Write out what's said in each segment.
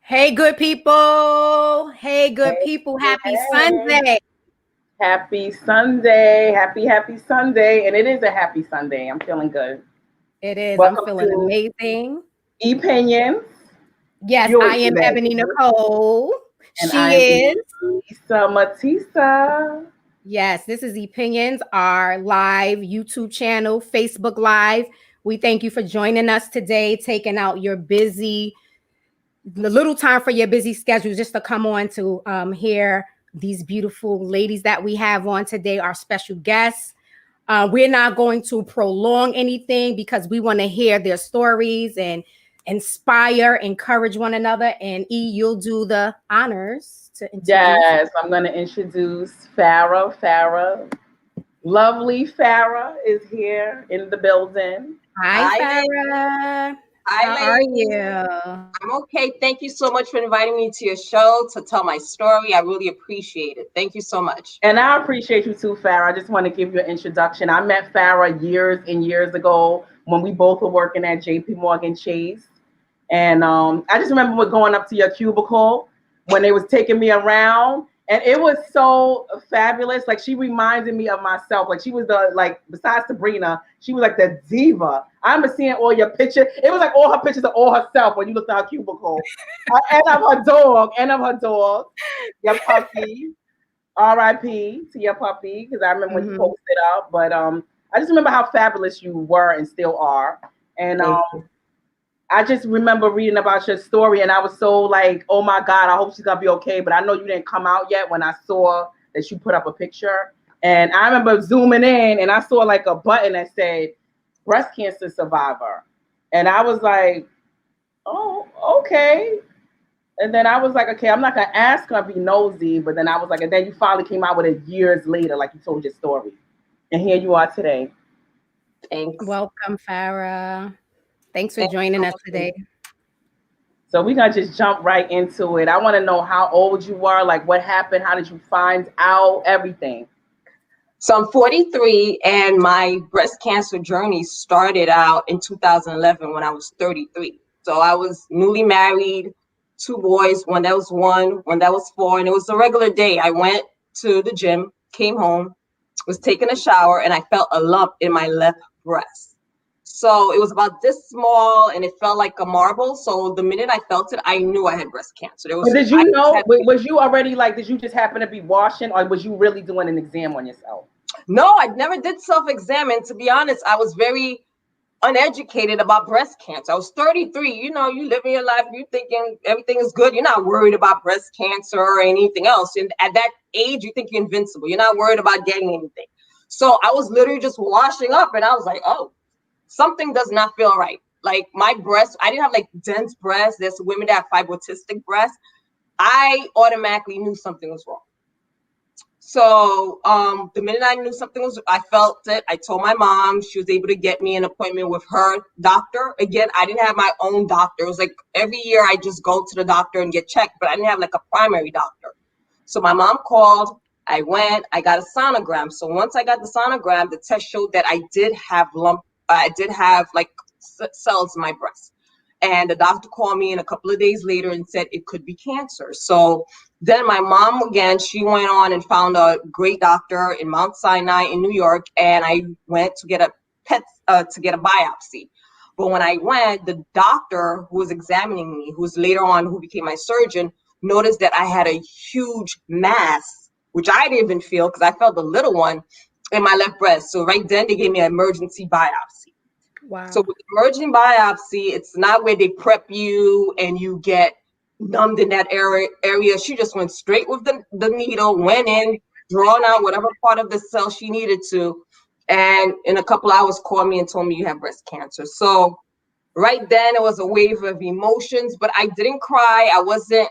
Hey, good people. Hey, good Hey, people. Happy hey. Sunday. Happy Sunday. Happy Sunday. And it is a happy Sunday. I'm feeling good. It is. I'm Welcome feeling to amazing. Opinions. Yes, You I always do am that. Ebony Nicole. And She I'm is. Lisa Matisa. Yes, this is Opinions, our live YouTube channel, Facebook Live. We thank you for joining us today, taking out your the little time for your busy schedule just to come on to hear these beautiful ladies that we have on today, our special guests. We're not going to prolong anything because we want to hear their stories and inspire, encourage one another. And you'll do the honors to introduce. Yes, I'm going to introduce Farrah. Lovely Farrah is here in the building. Hi, Hi, Farrah. hi, How are ladies. you? I'm okay. Thank you so much for inviting me to your show to tell my story. I really appreciate it. Thank you so much. And I appreciate you too, Farrah. I just want to give you an introduction. I met Farrah years and years ago when we both were working at JP Morgan Chase. And I just remember going up to your cubicle when they was taking me around. And it was so fabulous. Like she reminded me of myself. Like she was besides Sabrina, she was like the diva. I remember seeing all your pictures. It was like all her pictures of all herself when you looked at her cubicle. And of her dog, your puppy. R.I.P. to your puppy, because I remember when you posted up. But I just remember how fabulous you were and still are. And I just remember reading about your story, and I was so like, oh my God, I hope she's gonna be okay. But I know you didn't come out yet when I saw that you put up a picture. And I remember zooming in, and I saw like a button that said breast cancer survivor. And I was like, oh, okay. And then I was like, okay, I'm not gonna ask her, be nosy. But then I was like, and then you finally came out with it years later, like you told your story. And here you are today. Thanks. Welcome, Farrah. Thanks for joining us today. So we're gonna just jump right into it. I want to know how old you are, like what happened, how did you find out, everything. So I'm 43, and my breast cancer journey started out in 2011 when I was 33. So I was newly married, two boys, one that was 4, and it was a regular day. I went to the gym, came home, was taking a shower, and I felt a lump in my left breast. So it was about this small, and it felt like a marble. So the minute I felt it, I knew I had breast cancer. But did you know? Was you already like? Did you just happen to be washing, or was you really doing an exam on yourself? No, I never did self-examine. To be honest, I was very uneducated about breast cancer. I was 33. You know, you living your life, you thinking everything is good. You're not worried about breast cancer or anything else. And at that age, you think you're invincible. You're not worried about getting anything. So I was literally just washing up, and I was like, oh, something does not feel right. Like my breast, I didn't have like dense breasts. There's women that have fibrotistic breasts. I automatically knew something was wrong. So the minute I knew something was, I felt it. I told my mom. She was able to get me an appointment with her doctor. Again, I didn't have my own doctor. It was like every year I just go to the doctor and get checked, but I didn't have like a primary doctor. So my mom called. I went. I got a sonogram. So once I got the sonogram, the test showed that I did have like cells in my breast. And the doctor called me in a couple of days later and said it could be cancer. So then my mom, again, she went on and found a great doctor in Mount Sinai in New York. And I went to get a biopsy. But when I went, the doctor who was examining me, who was later on, who became my surgeon, noticed that I had a huge mass, which I didn't even feel because I felt the little one in my left breast. So right then they gave me an emergency biopsy. Wow. So with emergency biopsy, it's not where they prep you and you get numbed in that area. She just went straight with the needle, went in, drawn out whatever part of the cell she needed to. And in a couple hours, called me and told me you have breast cancer. So right then it was a wave of emotions, but I didn't cry. I wasn't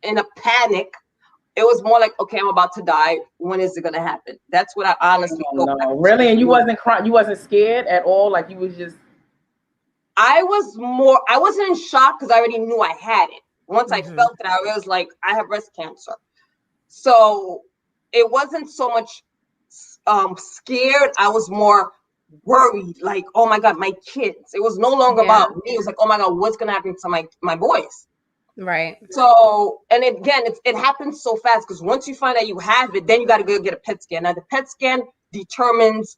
in a panic. It was more like, okay, I'm about to die. When is it gonna happen? That's what I honestly thought. No, really, and you wasn't crying. You wasn't scared at all. Like you was just. I wasn't in shock because I already knew I had it. Once I felt it, I was like, I have breast cancer. So it wasn't so much scared. I was more worried, like, oh my God, my kids. It was no longer about me. It was like, oh my God, what's gonna happen to my boys? Right. So, and again, it happens so fast because once you find out you have it, then you got to go get a PET scan. Now, the PET scan determines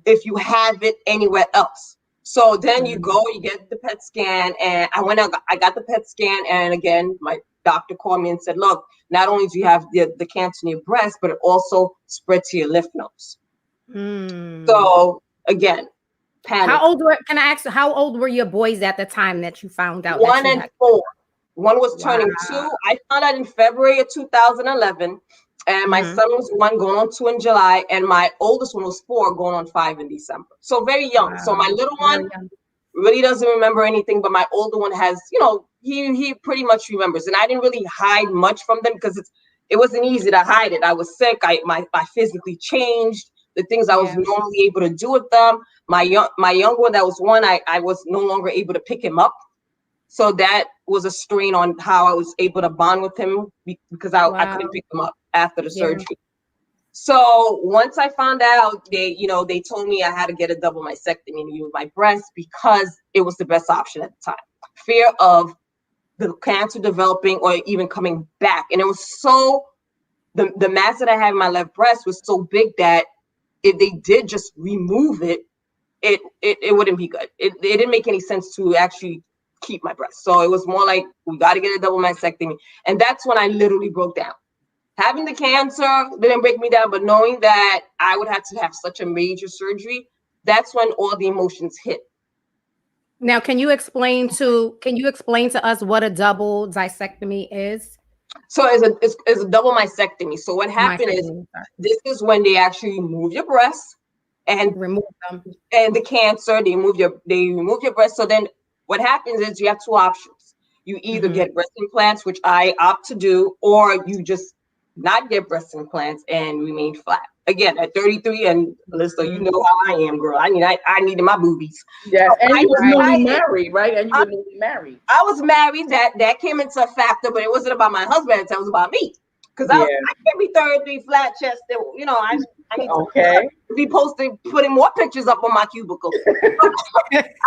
if you have it anywhere else. So then you go, you get the PET scan, and I got the PET scan, and again, my doctor called me and said, look, not only do you have the cancer in your breast, but it also spread to your lymph nodes. So again, panic. Can I ask, how old were your boys at the time that you found out? 1 and 4. One was turning 2. I found out in February of 2011. And my son was 1 going on 2 in July, and my oldest one was 4 going on 5 in December. So very young. So my little one really doesn't remember anything, but my older one has, he pretty much remembers. And I didn't really hide much from them because it wasn't easy to hide it. I was sick. I physically changed. The things I was normally able to do with them. My young one that was 1, I was no longer able to pick him up. So that was a strain on how I was able to bond with him because I couldn't pick him up after the surgery. So once I found out, they told me I had to get a double mastectomy and remove my breast because it was the best option at the time. Fear of the cancer developing or even coming back. And it was so, the mass that I had in my left breast was so big that if they did just remove it, it wouldn't be good. It didn't make any sense to actually keep my breast. So it was more like, we got to get a double mastectomy. And that's when I literally broke down. Having the cancer didn't break me down, but knowing that I would have to have such a major surgery, that's when all the emotions hit. Now, can you explain to us what a double discectomy is? So it's a double mastectomy. So what happened is, this is when they actually remove your breasts and remove them, and the cancer, they remove your breast. So then what happens is you have 2 options. You either get breast implants, which I opt to do, or you just not get breast implants and remain flat. Again, at 33, and Alyssa, you know how I am, girl. I needed my boobies. Yes, and you were newly married, right? And you were newly married. I was married. That came into a factor, but it wasn't about my husband. It was about me. Because I can't be 33 flat chested. I need to be posting, putting more pictures up on my cubicle.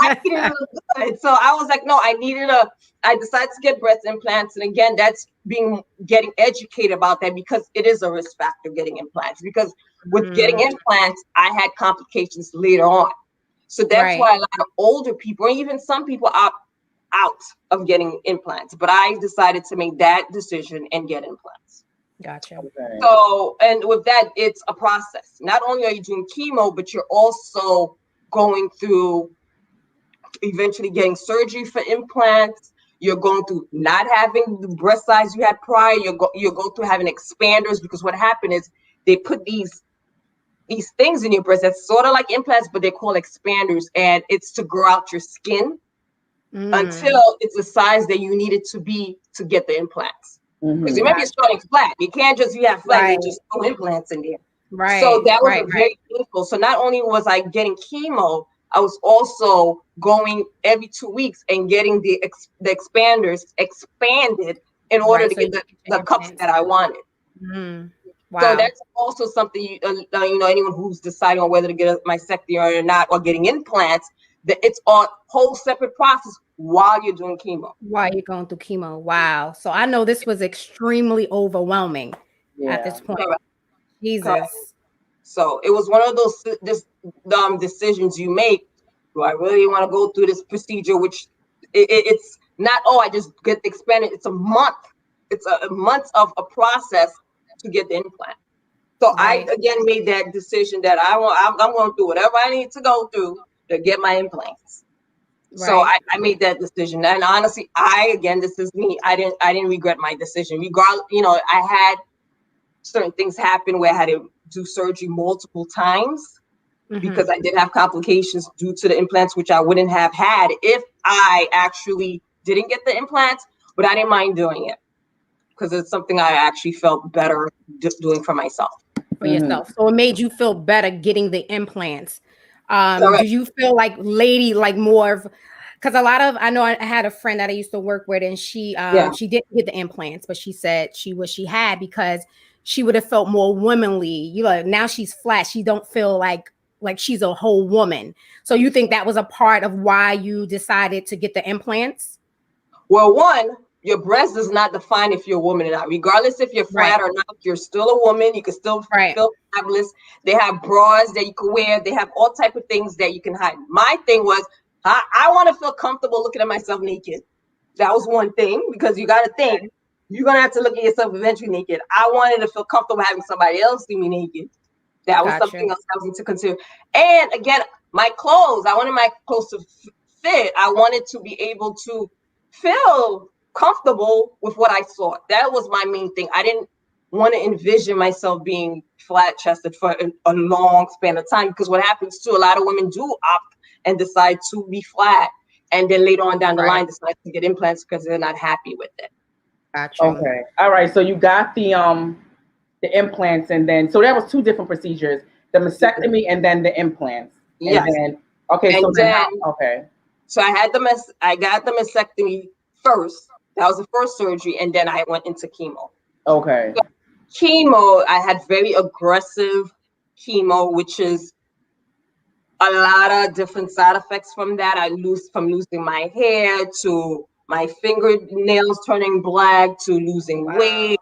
I needed to look good. So I was like, no, I decided to get breast implants. And again, that's getting educated about that, because it is a risk factor getting implants. Because with getting implants, I had complications later on. So that's why a lot of older people, or even some people, opt out of getting implants. But I decided to make that decision and get implants. Gotcha. Okay. So, and with that, it's a process. Not only are you doing chemo, but you're also going through eventually getting surgery for implants. You're going through not having the breast size you had prior. You go through having expanders, because what happened is they put these things in your breast that's sort of like implants, but they're called expanders, and it's to grow out your skin until it's the size that you need it to be to get the implants. Because remember, you're starting flat. You can't just flat and just throw implants in there. Right. So that was very painful. So not only was I getting chemo, I was also going every 2 weeks and getting the expanders expanded in order to get the cups that I wanted. Wow. So that's also something anyone who's deciding on whether to get a mastectomy or not, or getting implants, that it's a whole separate process while you're doing chemo. While you're going through chemo. Wow. So I know this was extremely overwhelming at this point. Correct. Jesus. Correct. So it was one of those decisions you make. Do I really want to go through this procedure? Which it's not, I just get expanded. It's a month. It's a month of a process to get the implant. So I again made that decision that I'm going to do whatever I need to go through to get my implants. So I made that decision. And honestly, this is me. I didn't regret my decision. Regardless, I had certain things happen where I had to do surgery multiple times because I did have complications due to the implants, which I wouldn't have had if I actually didn't get the implants, but I didn't mind doing it because it's something I actually felt better doing for myself. For yourself. So it made you feel better getting the implants. Do you feel like more of, because I know I had a friend that I used to work with, and she didn't get the implants, but she said she wished she had, because she would have felt more womanly. Now she's flat. She don't feel like she's a whole woman. So you think that was a part of why you decided to get the implants? Well, one, your breast does not define if you're a woman or not. Regardless if you're flat or not, you're still a woman. You can still feel fabulous. They have bras that you can wear. They have all type of things that you can hide. My thing was, I want to feel comfortable looking at myself naked. That was one thing, because you got to think, you're going to have to look at yourself eventually naked. I wanted to feel comfortable having somebody else see me naked. That was something else I was to consider. And again, my clothes, I wanted my clothes to fit. I wanted to be able to feel comfortable with what I saw. That was my main thing. I didn't want to envision myself being flat chested for a long span of time, because what happens too, a lot of women do opt and decide to be flat, and then later on down the line decide to get implants because they're not happy with it. Gotcha. Okay. All right. So you got the implants, and then so that was two different procedures: the mastectomy and then the implants. Yes. And then, okay. And so then, okay. So I got the mastectomy first. That was the first surgery, and then I went into chemo. Okay. So chemo, I had very aggressive chemo, which is a lot of different side effects from that. From losing my hair to my fingernails turning black to losing weight.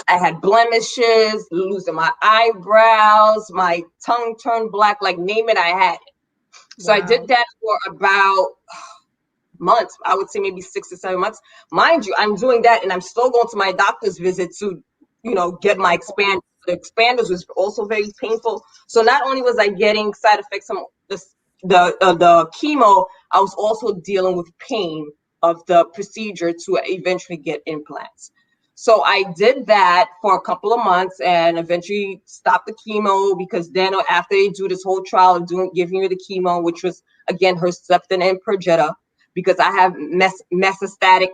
I had blemishes, losing my eyebrows, my tongue turned black, like name it, I had it. So I did that for about months. I would say maybe 6 to 7 months. Mind you, I'm doing that and I'm still going to my doctor's visit to, get my expanders. The expanders was also very painful. So not only was I getting side effects from the chemo, I was also dealing with pain of the procedure to eventually get implants. So I did that for a couple of months and eventually stopped the chemo, because then after they do this whole trial of giving you the chemo, which was again Herceptin and Perjeta, because I have metastatic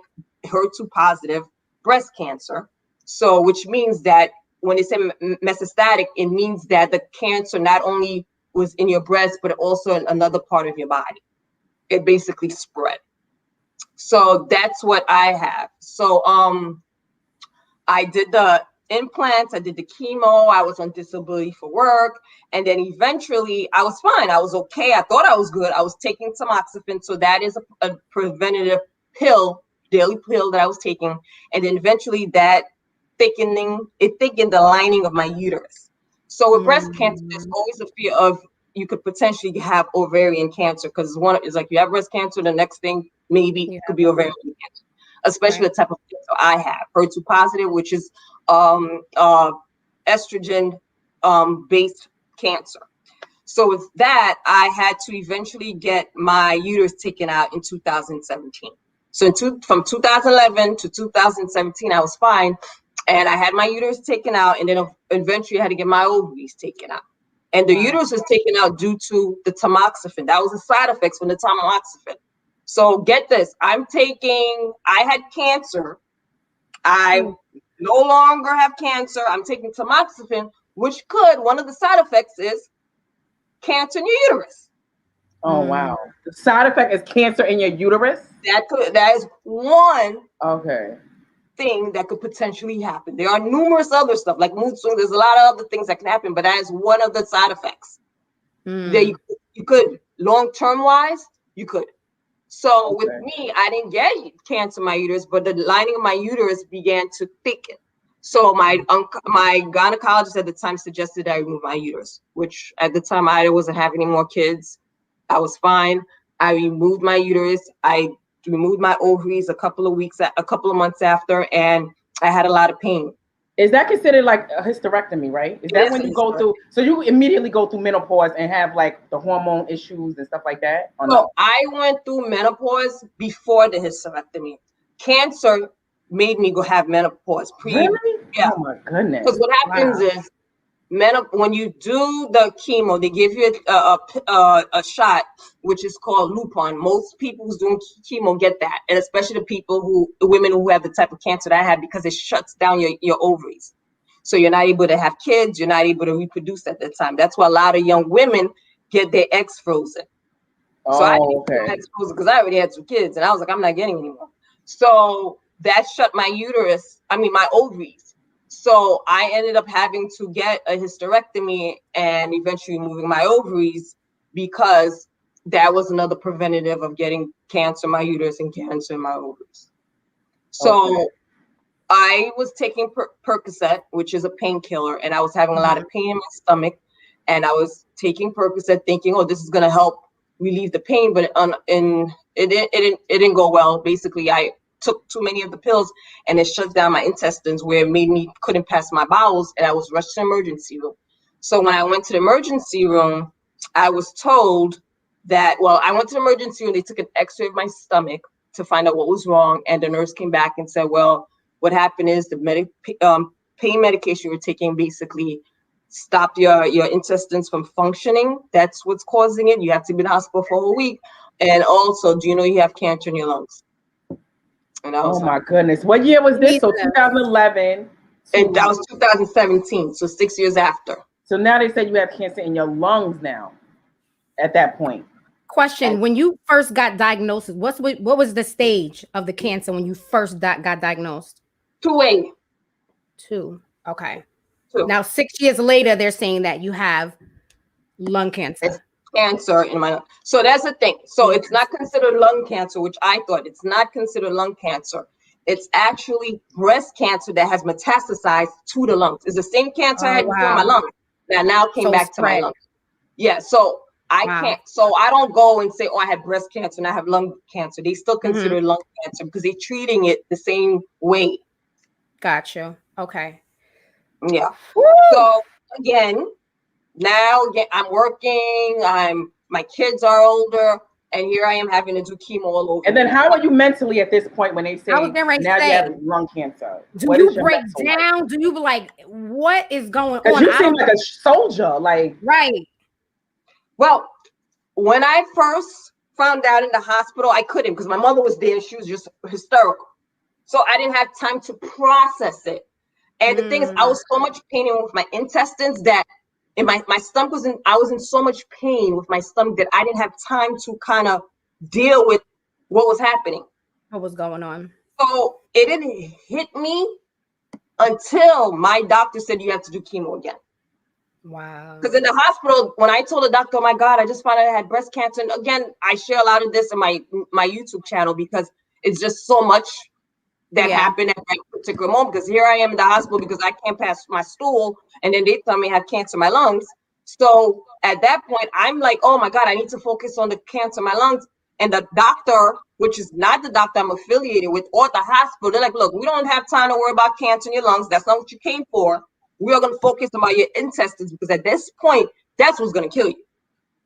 HER2 positive breast cancer. So which means that when they say metastatic, it means that the cancer not only was in your breast, but also in another part of your body. It basically spread. So that's what I have. So I did the implants, I did the chemo, I was on disability for work, and then eventually I was fine. I was okay. I thought I was good. I was taking tamoxifen, so that is a preventative pill, daily pill that I was taking, and then eventually that thickened the lining of my uterus. So with breast cancer, there's always a fear of you could potentially have ovarian cancer, because one is like you have breast cancer, the next thing maybe could be ovarian cancer. Especially the type of cancer I have, HER2 positive, which is estrogen based cancer. So with that, I had to eventually get my uterus taken out in 2017. So from 2011 to 2017, I was fine, and I had my uterus taken out, and then eventually I had to get my ovaries taken out. And the uterus was taken out due to the tamoxifen. That was the side effects from the tamoxifen. So get this, I had cancer. I no longer have cancer. I'm taking tamoxifen, which one of the side effects is cancer in your uterus. Oh, wow. The side effect is cancer in your uterus? That is one thing that could potentially happen. There are numerous other stuff like mood swings. There's a lot of other things that can happen, but that is one of the side effects. That you could, long-term wise, you could. So with me, I didn't get cancer in my uterus, but the lining of my uterus began to thicken. So my gynecologist at the time suggested I remove my uterus, which at the time I wasn't having any more kids. I was fine. I removed my uterus. I removed my ovaries a couple of months after, and I had a lot of pain. Is that considered like a hysterectomy, right? Is that when you go through, so you immediately go through menopause and have like the hormone issues and stuff like that? No, I went through menopause before the hysterectomy. Cancer made me go have menopause. Really? Yeah. Oh my goodness. Because what happens is, when you do the chemo, they give you a shot, which is called Lupron. Most people who's doing chemo get that, and especially the women who have the type of cancer that I had, because it shuts down your ovaries. So you're not able to have kids, you're not able to reproduce at that time. That's why a lot of young women get their eggs frozen. So I didn't get my eggs frozen because I already had 2 kids, and I was like, I'm not getting anymore. So that shut my ovaries. So I ended up having to get a hysterectomy and eventually removing my ovaries, because that was another preventative of getting cancer in my uterus and cancer in my ovaries. So I was taking Percocet, which is a painkiller, and I was having a lot of pain in my stomach, and I was taking Percocet thinking, oh, this is going to help relieve the pain, but it didn't go well. Basically, I took too many of the pills, and it shut down my intestines, where it made me couldn't pass my bowels, and I was rushed to the emergency room. So when I went to the emergency room, I was told that, well, I went to the emergency room, they took an x-ray of my stomach to find out what was wrong, and the nurse came back and said, well, what happened is the pain medication you're taking basically stopped your intestines from functioning. That's what's causing it. You have to be in the hospital for a whole week. And also, do you know you have cancer in your lungs? And I was my goodness. What year was this? So 2011. And that was 2017. So 6 years after. So now they said you have cancer in your lungs now at that point. Question, when you first got diagnosed, what was the stage of the cancer when you first got diagnosed? 2A. 2. Okay. 2. Now 6 years later, they're saying that you have lung cancer. It's cancer in my lung. So that's the thing. So it's not considered lung cancer, which I thought. It's not considered lung cancer. It's actually breast cancer that has metastasized to the lungs. It's the same cancer I had before in my lungs that now came back to my lungs. Yeah. So I can't. So I don't go and say, oh, I had breast cancer and I have lung cancer. They still consider lung cancer because they're treating it the same way. Gotcha. Okay. Yeah. Woo! So again, I'm working. My kids are older, and here I am having to do chemo all over. And then, how are you mentally at this point when they say now you have lung cancer? Do you break down? Do you be like, what is going on? You seem like a soldier, like right. Well, when I first found out in the hospital, I couldn't because my mother was there. She was just hysterical. So I didn't have time to process it. And the thing is, I was so much pain with my intestines that my stomach I was in so much pain with my stomach that I didn't have time to kind of deal with what was happening. What was going on? So it didn't hit me until my doctor said you have to do chemo again. Wow. Because in the hospital, when I told the doctor, oh my God, I just found out I had breast cancer. And again, I share a lot of this in my YouTube channel because it's just so much that happened at that particular moment. Because here I am in the hospital because I can't pass my stool. And then they tell me I have cancer in my lungs. So at that point, I'm like, oh my God, I need to focus on the cancer in my lungs. And the doctor, which is not the doctor I'm affiliated with, or the hospital, they're like, look, we don't have time to worry about cancer in your lungs. That's not what you came for. We are going to focus on your intestines because at this point, that's what's going to kill you.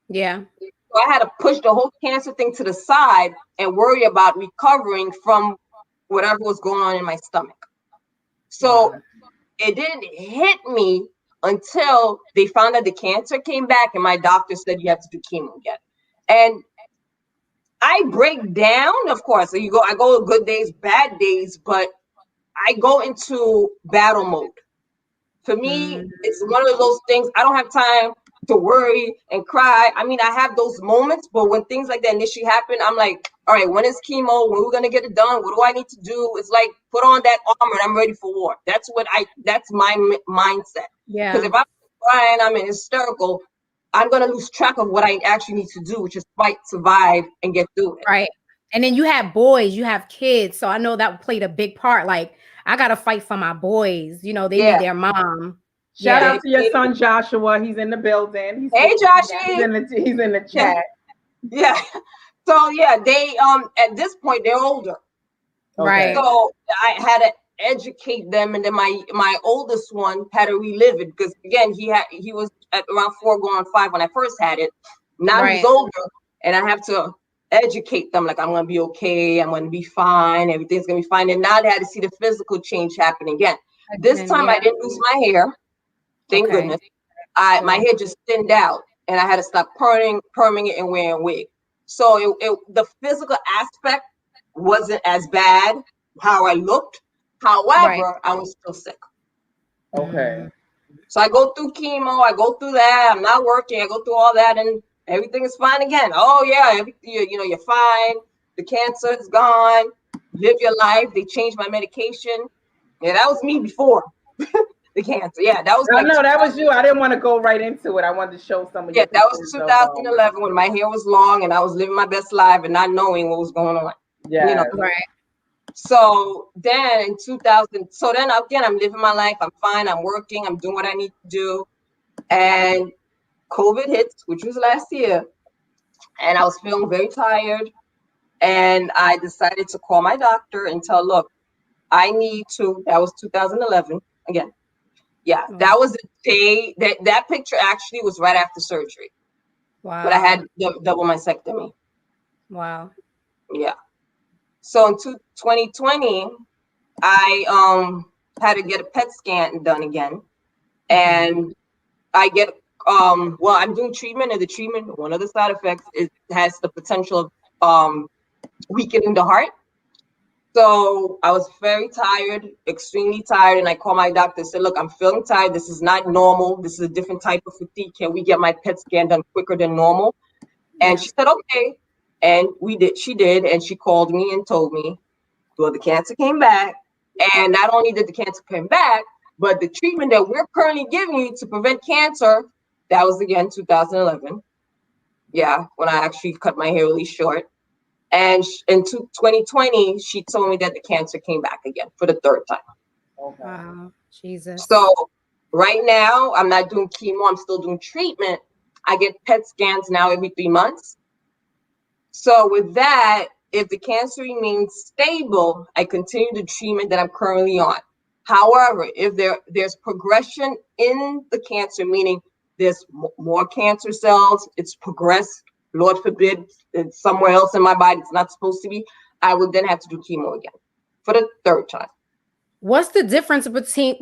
Yeah. So I had to push the whole cancer thing to the side and worry about recovering from whatever was going on in my stomach. So it didn't hit me until they found out the cancer came back and my doctor said you have to do chemo again. And I break down, of course. So I go good days, bad days, but I go into battle mode. For me, it's one of those things. I don't have time to worry and cry. I mean, I have those moments, but when things like that initially happen, I'm like, all right, when is chemo? When are we going to get it done? What do I need to do? It's like, put on that armor and I'm ready for war. That's my mindset. Yeah. Because if I'm crying, I'm hysterical, I'm going to lose track of what I actually need to do, which is fight, survive, and get through it. Right. And then you have boys, you have kids. So I know that played a big part. Like, I got to fight for my boys. You know, they need their mom. Shout out to your son, Joshua. He's in the building. Hey, Joshy. He's in the chat. Yeah. So, they, at this point, they're older. Right. So I had to educate them. And then my oldest one had to relive it because, again, he was at around 4 going 5 when I first had it. Now he's older and I have to educate them like I'm going to be okay. I'm going to be fine. Everything's going to be fine. And now they had to see the physical change happen again. This time I didn't lose my hair. Thank goodness. My hair just thinned out and I had to stop perming it and wearing a wig. So the physical aspect wasn't as bad how I looked. However, I was still sick. Okay. So I go through chemo. I go through that. I'm not working. I go through all that and everything is fine again. Oh yeah, you're fine. The cancer is gone. Live your life. They changed my medication. Yeah, that was me before the cancer. Yeah, that was. No, that was you. I didn't want to go right into it. I wanted to show some of. Yeah, that was 2011 when my hair was long and I was living my best life and not knowing what was going on. Yeah, Right. So then in 2000, so then again, I'm living my life. I'm fine. I'm working. I'm doing what I need to do. And COVID hits, which was last year. And I was feeling very tired. And I decided to call my doctor and tell, look, I need to, that was 2011 again. Yeah, that was the day that picture actually was right after surgery. Wow. But I had double mastectomy. Wow. Yeah. So in 2020, I had to get a PET scan done again. And I get well, I'm doing treatment, and the treatment, one of the side effects is has the potential of weakening the heart. So I was very tired, extremely tired, and I called my doctor and said, look, I'm feeling tired. This is not normal. This is a different type of fatigue. Can we get my PET scan done quicker than normal? And she said, okay. And she did, and she called me and told me, well, the cancer came back. And not only did the cancer come back, but the treatment that we're currently giving you to prevent cancer, that was again 2011. Yeah, when I actually cut my hair really short. And in 2020, she told me that the cancer came back again for the third time. Okay. Wow, Jesus. So right now, I'm not doing chemo. I'm still doing treatment. I get PET scans now every 3 months. So with that, if the cancer remains stable, I continue the treatment that I'm currently on. However, if there's progression in the cancer, meaning there's more cancer cells, it's progressed, Lord forbid, it's somewhere else in my body, it's not supposed to be, I would then have to do chemo again for the third time. What's the difference between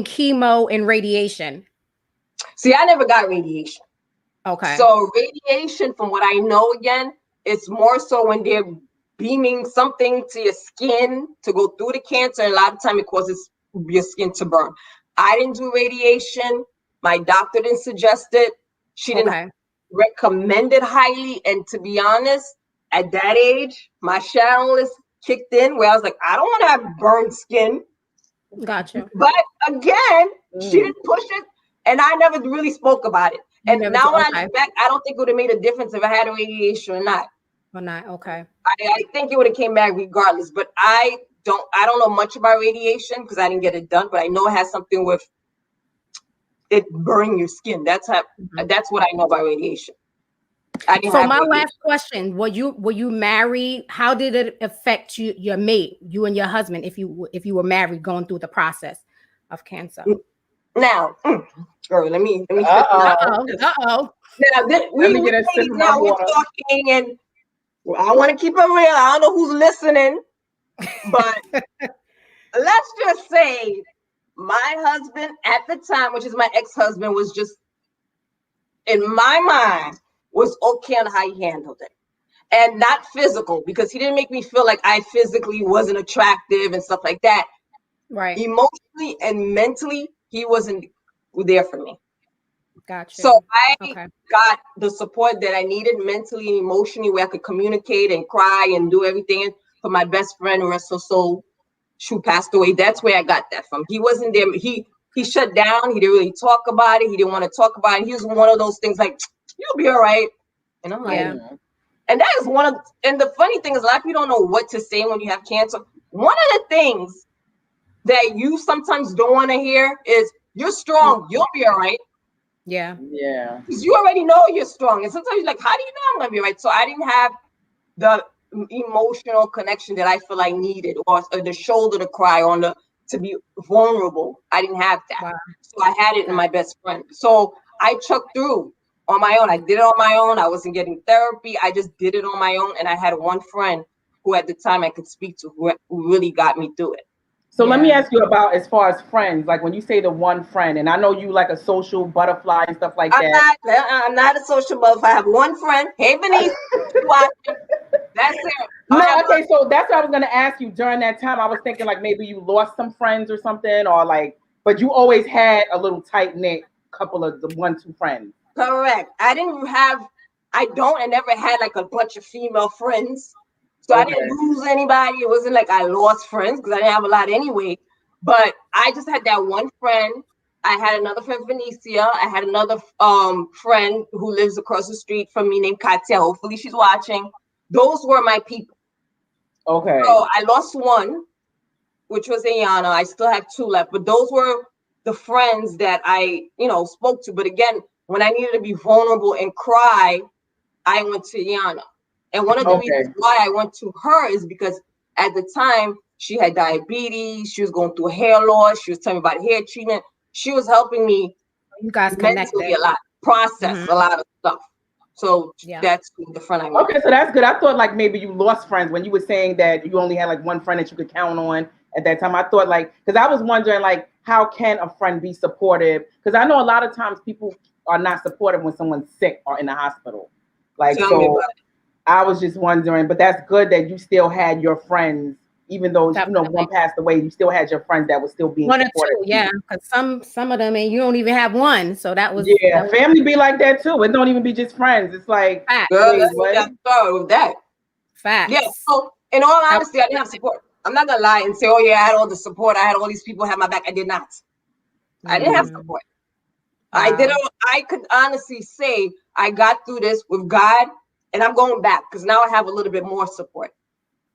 chemo and radiation? See, I never got radiation. Okay. So radiation, from what I know again, it's more so when they're beaming something to your skin to go through the cancer. And a lot of time it causes your skin to burn. I didn't do radiation. My doctor didn't suggest it. She didn't recommend it highly. And to be honest, at that age, my shadow list kicked in where I was like, I don't want to have burned skin. Gotcha. But again, she didn't push it. And I never really spoke about it. And now when I look back, I don't think it would have made a difference if I had a radiation or not. Or not, okay. I think it would have came back regardless, but I don't know much about radiation because I didn't get it done, but I know it has something with it burning your skin. That's what I know about radiation. So my last question, were you married? How did it affect your mate, you and your husband, if you were married going through the process of cancer? Now, girl, let me Uh-oh. Now, we're talking, and I want to keep it real. I don't know who's listening, but let's just say my husband at the time, which is my ex-husband, was just, in my mind, was okay on how he handled it. And not physical, because he didn't make me feel like I physically wasn't attractive and stuff like that. Right. Emotionally and mentally, he wasn't there for me. Gotcha. So I got the support that I needed mentally and emotionally, where I could communicate and cry and do everything. For my best friend, Ursula, who passed away, that's where I got that from. He wasn't there. He shut down. He didn't really talk about it. He didn't want to talk about it. He was one of those things like, you'll be all right. And I'm like, and that is and the funny thing is, a lot of people don't know what to say when you have cancer. One of the things that you sometimes don't want to hear is, you're strong, you'll be all right. Yeah. Because you already know you're strong. And sometimes you're like, how do you know I'm going to be right? So I didn't have the emotional connection that I feel I needed, or the shoulder to cry on, to be vulnerable. I didn't have that. Wow. So I had it in my best friend. So I chucked through on my own. I did it on my own. I wasn't getting therapy. I just did it on my own. And I had one friend who at the time I could speak to who really got me through it. So let me ask you about, as far as friends, like when you say the one friend, and I know you like a social butterfly and stuff like that. I'm not a social butterfly. I have one friend. Hey, Denise. That's it. No, okay, so that's what I was going to ask you. During that time, I was thinking like maybe you lost some friends or something, or like, but you always had a little tight-knit couple of the 1-2 friends. Correct. I never had like a bunch of female friends. So I didn't lose anybody. It wasn't like I lost friends, because I didn't have a lot anyway. But I just had that one friend. I had another friend, Venetia. I had another friend who lives across the street from me named Katya. Hopefully she's watching. Those were my people. Okay. So I lost one, which was Ayana. I still have two left, but those were the friends that I, spoke to. But again, when I needed to be vulnerable and cry, I went to Ayana. And one of the reasons why I went to her is because at the time she had diabetes, she was going through hair loss, she was telling me about hair treatment. She was helping me You guys mentally connected. a lot, process a lot of stuff. So that's the friend I met. Okay, so that's good. I thought like maybe you lost friends when you were saying that you only had like one friend that you could count on at that time. I thought like, because I was wondering like, how can a friend be supportive? Because I know a lot of times people are not supportive when someone's sick or in the hospital. Like, so I was just wondering, but that's good that you still had your friends, even though one passed away, you still had your friends that were still being one supportive. or two, yeah. Because some of them, and you don't even have one, so that was family be like that too. It don't even be just friends. It's like, girl, let's get started with that. Facts. Yeah. So in all honesty, I didn't have support. I'm not gonna lie and say, oh yeah, I had all the support. I had all these people have my back. I did not. I didn't have support. Wow. I could honestly say I got through this with God, and I'm going back because now I have a little bit more support.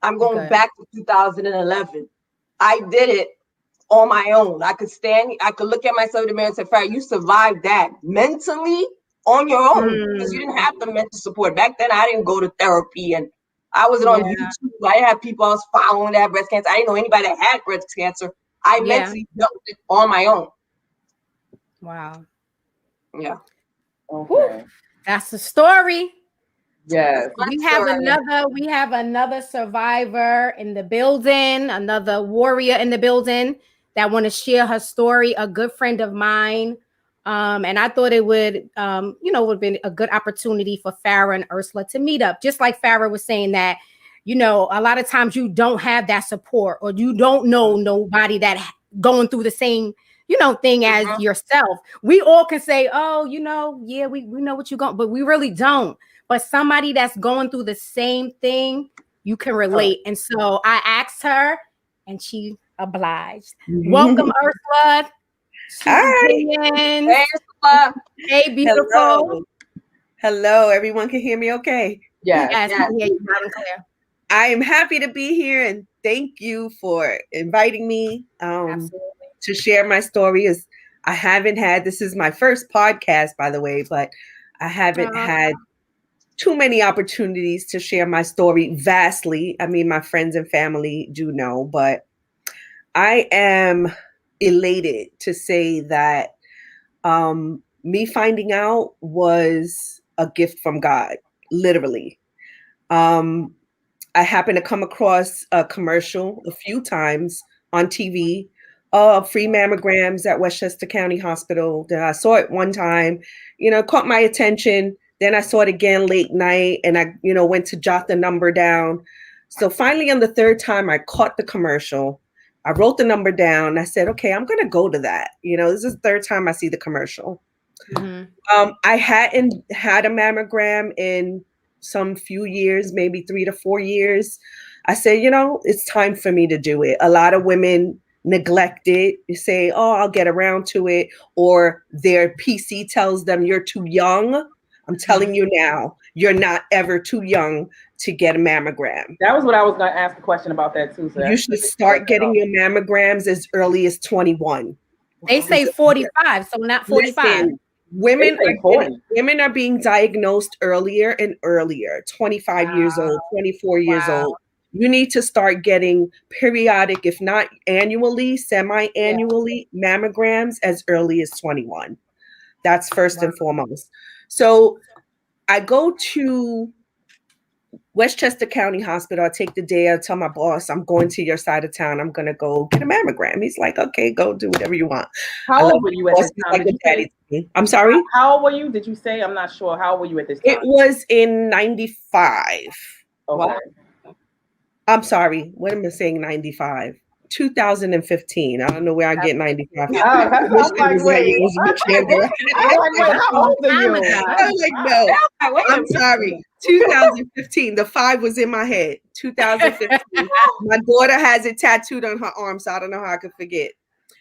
I'm going back to 2011. I did it on my own. I could look at myself in the mirror and say, Farrah, you survived that mentally on your own because you didn't have the mental support. Back then, I didn't go to therapy, and I wasn't on YouTube. I had people I was following that had breast cancer. I didn't know anybody that had breast cancer. I mentally dealt with it on my own. Wow. Yeah. Okay. That's the story. Yes. We have another survivor in the building, another warrior in the building that want to share her story, a good friend of mine. And I thought it would have been a good opportunity for Farrah and Ursula to meet up. Just like Farrah was saying that, a lot of times you don't have that support, or you don't know nobody that going through the same thing as yourself. We all can say, oh, we know what you're going, but we really don't. But somebody that's going through the same thing, you can relate. And so I asked her, and she obliged. Welcome, Ursula. Hey, Ursula. Hey, beautiful. Hello. Everyone can hear me okay? Yes. I hear you loud and clear. I am happy to be here, and thank you for inviting me to share my story. This is my first podcast, by the way, but I haven't had too many opportunities to share my story vastly. I mean, my friends and family do know, but I am elated to say that me finding out was a gift from God, literally. I happened to come across a commercial a few times on TV, free mammograms at Westchester County Hospital. Then I saw it one time, caught my attention. Then I saw it again late night, and I, went to jot the number down. So finally, on the third time, I caught the commercial. I wrote the number down. I said, okay, I'm going to go to that. This is the third time I see the commercial. I hadn't had a mammogram in some few years, maybe 3 to 4 years. I said, it's time for me to do it. A lot of women neglect it. You say, oh, I'll get around to it. Or their PC tells them you're too young. I'm telling you now, you're not ever too young to get a mammogram. That was what I was going to ask a question about that too. So you should start getting your mammograms as early as 21. They say 45, so not 45. Listen, women are being diagnosed earlier and earlier, 25 years old, 24 years old. You need to start getting periodic, if not annually, semi-annually mammograms as early as 21. That's first and foremost. So I go to Westchester County Hospital. I take the day. I tell my boss, I'm going to your side of town. I'm going to go get a mammogram. He's like, okay, go do whatever you want. How old were you at this time? I'm sorry? How old were you? Did you say? I'm not sure. How old were you at this time? It was in 95. Okay. I'm sorry. What am I saying? 95. 2015. I don't know where I get 95. I'm like, wait, how old are you? I was like, no, I'm sorry. 2015. The 5 was in my head. 2015. My daughter has it tattooed on her arm, so I don't know how I could forget.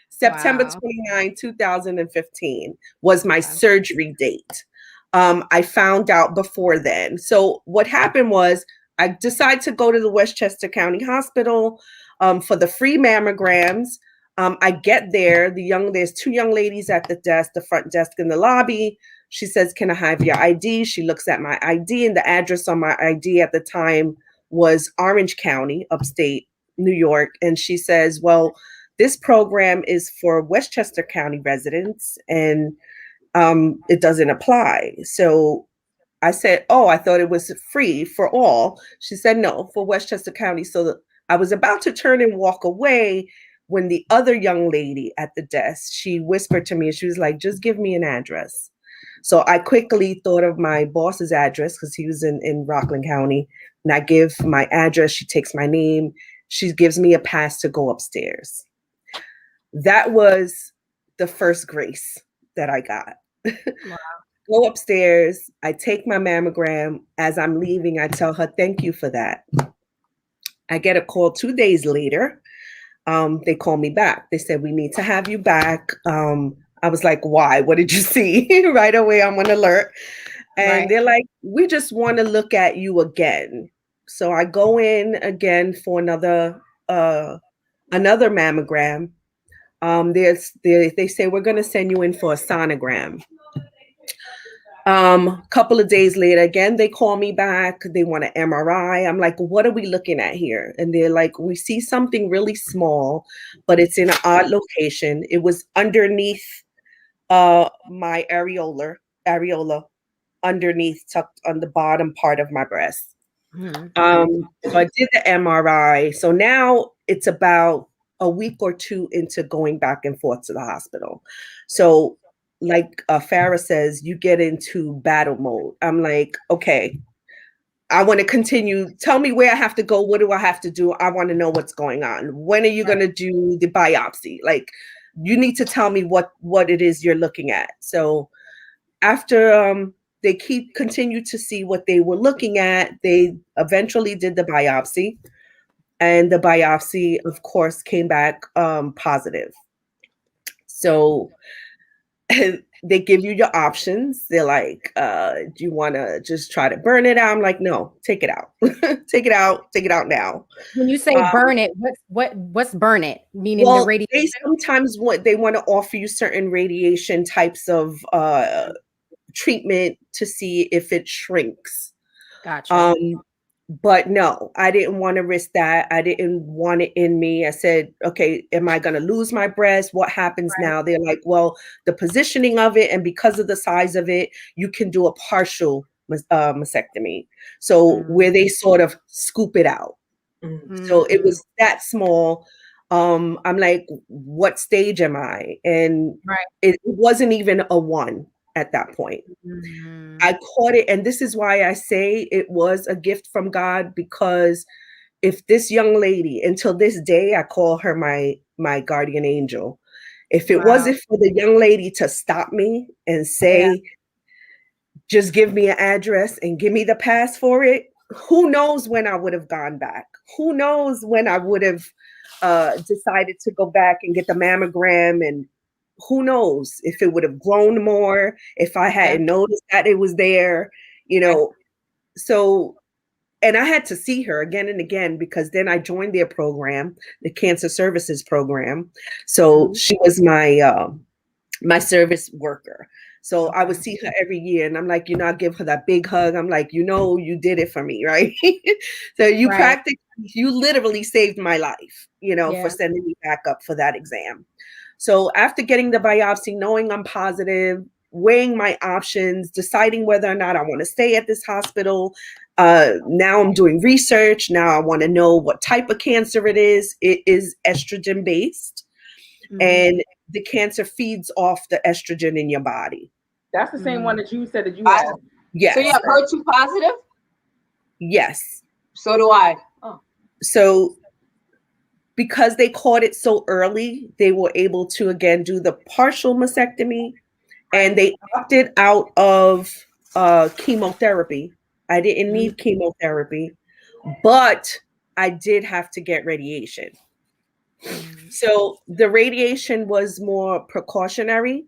September 29, 2015 was my surgery date. I found out before then. So what happened was I decide to go to the Westchester County Hospital for the free mammograms. I get there. There's two young ladies at the desk, the front desk in the lobby. She says, "Can I have your ID?" She looks at my ID, and the address on my ID at the time was Orange County, upstate New York. And she says, "Well, this program is for Westchester County residents, and it doesn't apply." So I said, "Oh, I thought it was free for all." She said, "No, for Westchester County." So I was about to turn and walk away when the other young lady at the desk, she whispered to me, and she was like, "Just give me an address." So I quickly thought of my boss's address because he was in Rockland County. And I give my address. She takes my name. She gives me a pass to go upstairs. That was the first grace that I got. Wow. Go upstairs. I take my mammogram. As I'm leaving, I tell her, "Thank you for that." I get a call 2 days later. They call me back. They said, "We need to have you back." I was like, "Why? What did you see?" Right away, I'm on alert. And they're like, "We just want to look at you again." So I go in again for another mammogram. They say, "We're going to send you in for a sonogram." Couple of days later, again, they call me back. They want an MRI. I'm like, "What are we looking at here?" And they're like, "We see something really small, but it's in an odd location." It was underneath my areola, underneath, tucked on the bottom part of my breast. So I did the MRI. So now it's about a week or two into going back and forth to the hospital. So like Farrah says, you get into battle mode. I'm like, okay, I want to continue. Tell me where I have to go. What do I have to do? I want to know what's going on. When are you going to do the biopsy? Like, you need to tell me what it is you're looking at. So after they continue to see what they were looking at, they eventually did the biopsy. And the biopsy, of course, came back positive. So they give you your options. They're like, "Do you want to just try to burn it out?" I'm like, "No, take it out. Take it out now." When you say burn it, what's burn it? Meaning Well, the radiation? they sometimes want to offer you certain radiation types of treatment to see if it shrinks. Gotcha. But no, I didn't want to risk that. I didn't want it in me. I said, "Okay, am I going to lose my breast? What happens now?" They're like, "Well, the positioning of it and because of the size of it, you can do a partial mastectomy." So where they sort of scoop it out. So it was that small. I'm like, "What stage am I?" And it wasn't even a 1 at that point. I caught it. And this is why I say it was a gift from God, because if this young lady, until this day, I call her my guardian angel. If it wasn't for the young lady to stop me and say, "Just give me an address and give me the pass for it," who knows when I would have gone back? Who knows when I would have decided to go back and get the mammogram? And who knows if it would have grown more, if I hadn't noticed that it was there, So, and I had to see her again and again, because then I joined their program, the cancer services program. So she was my service worker. So I would see her every year, and I'm like, I give her that big hug. I'm like, you did it for me, right? So you literally saved my life, for sending me back up for that exam. So after getting the biopsy, knowing I'm positive, weighing my options, deciding whether or not I want to stay at this hospital. Now I'm doing research. Now I want to know what type of cancer it is. It is estrogen based, and the cancer feeds off the estrogen in your body. That's the same one that you said that you had. Yes. So you have HER2 positive? Yes. So do I. Oh. So because they caught it so early, they were able to again do the partial mastectomy, and they opted out of chemotherapy. I didn't need chemotherapy, but I did have to get radiation. So the radiation was more precautionary,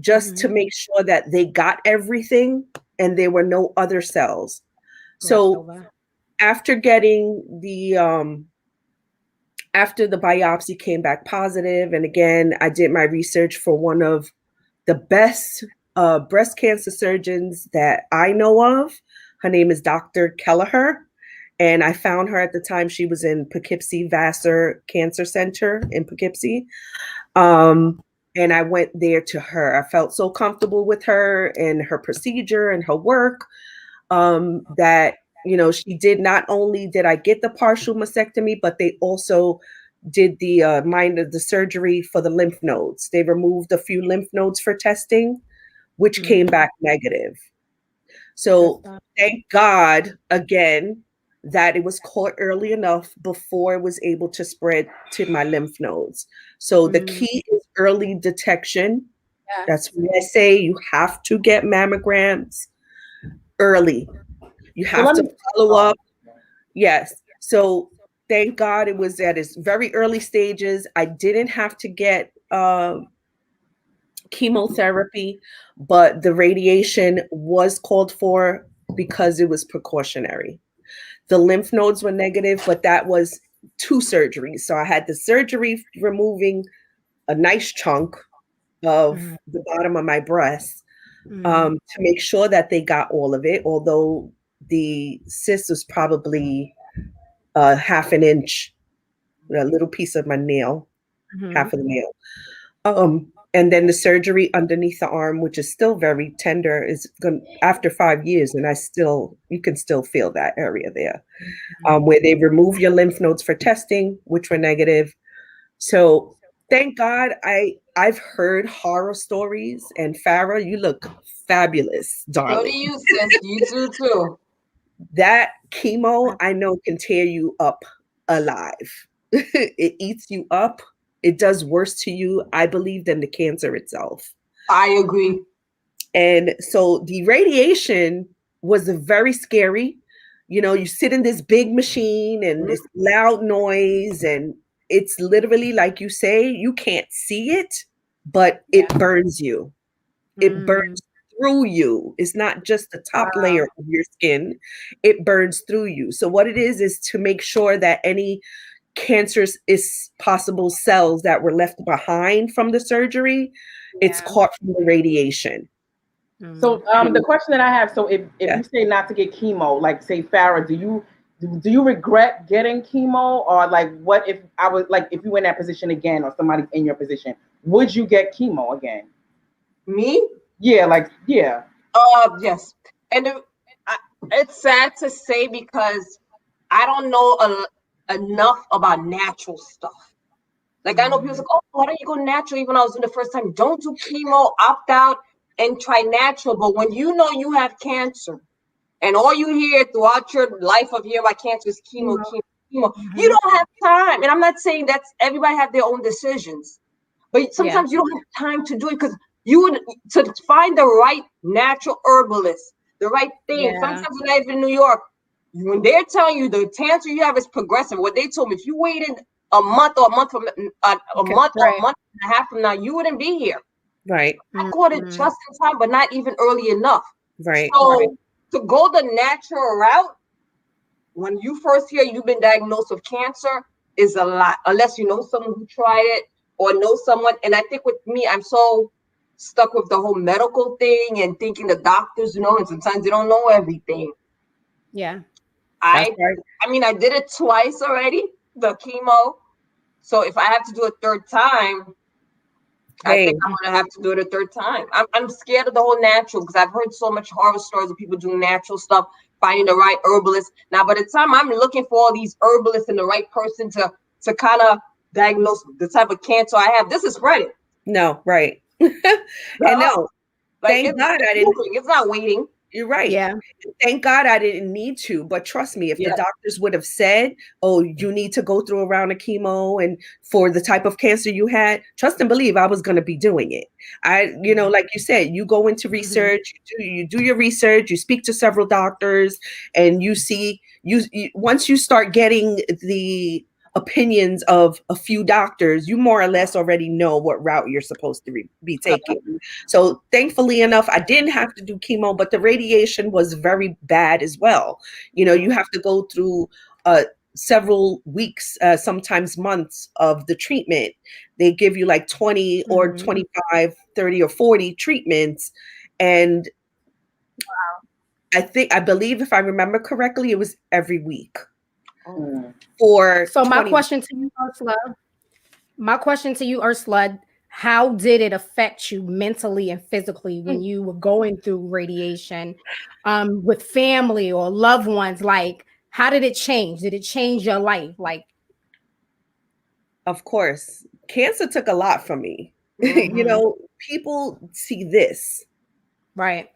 just to make sure that they got everything and there were no other cells. So after getting after the biopsy came back positive, and again, I did my research for one of the best breast cancer surgeons that I know of. Her name is Dr. Kelleher. And I found her at the time. She was in Poughkeepsie Vassar Cancer Center in Poughkeepsie. And I went there to her. I felt so comfortable with her and her procedure and her work that, you know, she did, not only did I get the partial mastectomy, but they also did the the surgery for the lymph nodes. They removed a few lymph nodes for testing, which came back negative. So thank God again that it was caught early enough before it was able to spread to my lymph nodes. So the key is early detection. Yes. That's why I say you have to get mammograms early. You have to follow up. Yes. So thank God it was at its very early stages. I didn't have to get chemotherapy, but the radiation was called for because it was precautionary. The lymph nodes were negative, but that was 2 surgeries. So I had the surgery removing a nice chunk of the bottom of my breast to make sure that they got all of it, although the cyst was probably half an inch, a little piece of my nail, half of the nail. And then the surgery underneath the arm, which is still very tender, is going after 5 years, and you can still feel that area there, where they remove your lymph nodes for testing, which were negative. So thank God I've heard horror stories, and Farrah, you look fabulous, darling. So do you, sis. You do too. That chemo, I know, can tear you up alive. It eats you up. It does worse to you, I believe, than the cancer itself. I agree. And so the radiation was very scary. You know, you sit in this big machine and this loud noise, and it's literally, like you say, you can't see it, but it burns you. It burns through you. It's not just the top layer of your skin. It burns through you. So what it is to make sure that any cancerous is possible cells that were left behind from the surgery, it's caught from the radiation. So the question that I have, so if you say not to get chemo, like say Farrah, do you regret getting chemo, or like what if I was like if you were in that position again, or somebody in your position, would you get chemo again? Me? Yeah, Yes. And it's sad to say because I don't know enough about natural stuff. Like I know people say, "Oh, why don't you go natural?" Even when I was doing the first time, don't do chemo, opt out, and try natural. But when you know you have cancer, and all you hear throughout your life of hearing about cancer is chemo, chemo, you don't have time. And I'm not saying that's everybody have their own decisions, but sometimes you don't have time to do it because you would to find the right natural herbalist, the right thing. Sometimes when I live in New York, when they're telling you the cancer you have is progressive, what they told me, if you waited a month or a month from a month and a half from now, you wouldn't be here. Right. I caught it just in time, but not even early enough. Right. So to go the natural route, when you first hear you've been diagnosed with cancer, is a lot, unless you know someone who tried it or know someone. And I think with me, I'm so stuck with the whole medical thing and thinking the doctors know, and sometimes they don't know everything. Yeah. I mean, I did it twice already, the chemo. So if I have to do a third time, I think I'm gonna have to do it a third time. I'm scared of the whole natural because I've heard so much horror stories of people doing natural stuff, finding the right herbalist. Now, by the time I'm looking for all these herbalists and the right person to kind of diagnose the type of cancer I have, this is spreading. No, right. And no, like thank God I didn't. It's not waiting. You're right. Yeah. Thank God I didn't need to. But trust me, if the doctors would have said, "Oh, you need to go through a round of chemo," and for the type of cancer you had, trust and believe I was going to be doing it. Like you said, you go into research, you do your research, you speak to several doctors, and you see, once you start getting the opinions of a few doctors, you more or less already know what route you're supposed to be taking. So thankfully enough, I didn't have to do chemo, but the radiation was very bad as well. You know, you have to go through several weeks, sometimes months of the treatment. They give you like 20 or 25, 30 or 40 treatments. And I believe if I remember correctly, it was every week. For so my question to you, Ursula, how did it affect you mentally and physically when you were going through radiation with family or loved ones? Like, how did it change? Did it change your life? Like, of course, cancer took a lot from me. You know, people see this. Right.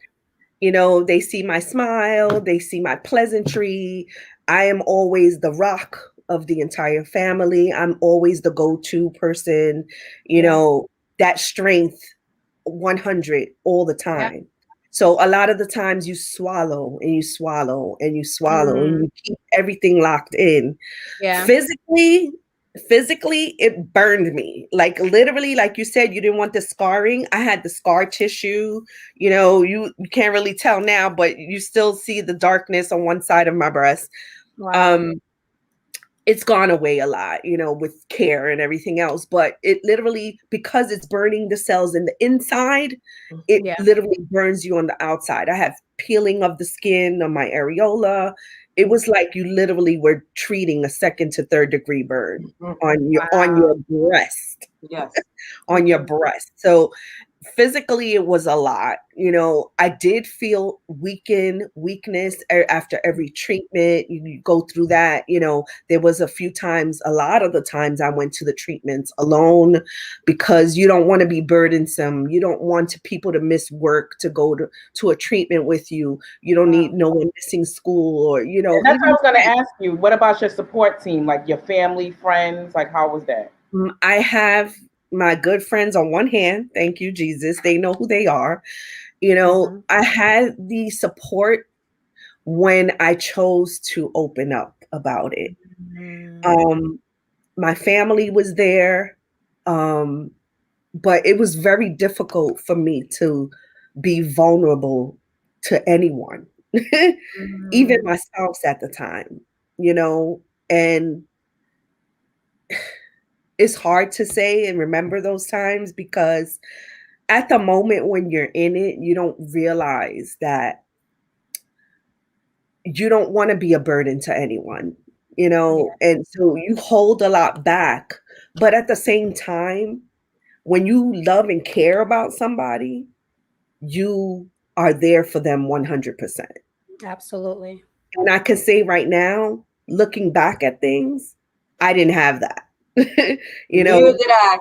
You know, they see my smile, they see my pleasantry. I am always the rock of the entire family. I'm always the go-to person, you know, that strength 100 all the time. Yep. So a lot of the times you swallow and you swallow and you swallow and you keep everything locked in. Yeah. Physically, it burned me. Like literally, like you said, you didn't want the scarring. I had the scar tissue. You know, you can't really tell now, but you still see the darkness on one side of my breast. Wow. It's gone away a lot, you know, with care and everything else. But it literally, because it's burning the cells in the inside, it literally burns you on the outside. I have peeling of the skin on my areola. It was like you literally were treating a 2nd to 3rd degree burn on your breast. Yes. On your breast. So physically, it was a lot. You know, I did feel weakness after every treatment. You go through that. You know, there was a lot of the times I went to the treatments alone because you don't want to be burdensome. You don't want people to miss work to go to a treatment with you. You don't need no one missing school or, you know. And that's what I was going to ask you. What about your support team? Like your family, friends? Like, how was that? I have my good friends on one hand. Thank you, Jesus. They know who they are. You know, I had the support when I chose to open up about it. My family was there, but it was very difficult for me to be vulnerable to anyone, even my spouse at the time, you know, and it's hard to say and remember those times because at the moment when you're in it, you don't realize that you don't want to be a burden to anyone, you know, and so you hold a lot back. But at the same time, when you love and care about somebody, you are there for them 100%. Absolutely. And I can say right now, looking back at things, I didn't have that. You know, neither did I.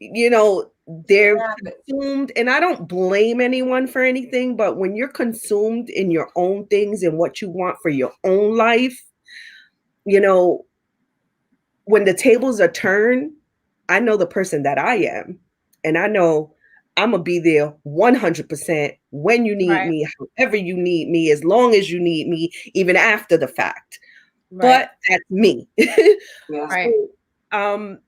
You know, they're consumed, and I don't blame anyone for anything, but when you're consumed in your own things and what you want for your own life, you know, when the tables are turned, I know the person that I am, and I know I'm gonna be there 100% when you need me, however you need me, as long as you need me, even after the fact. But that's me. So,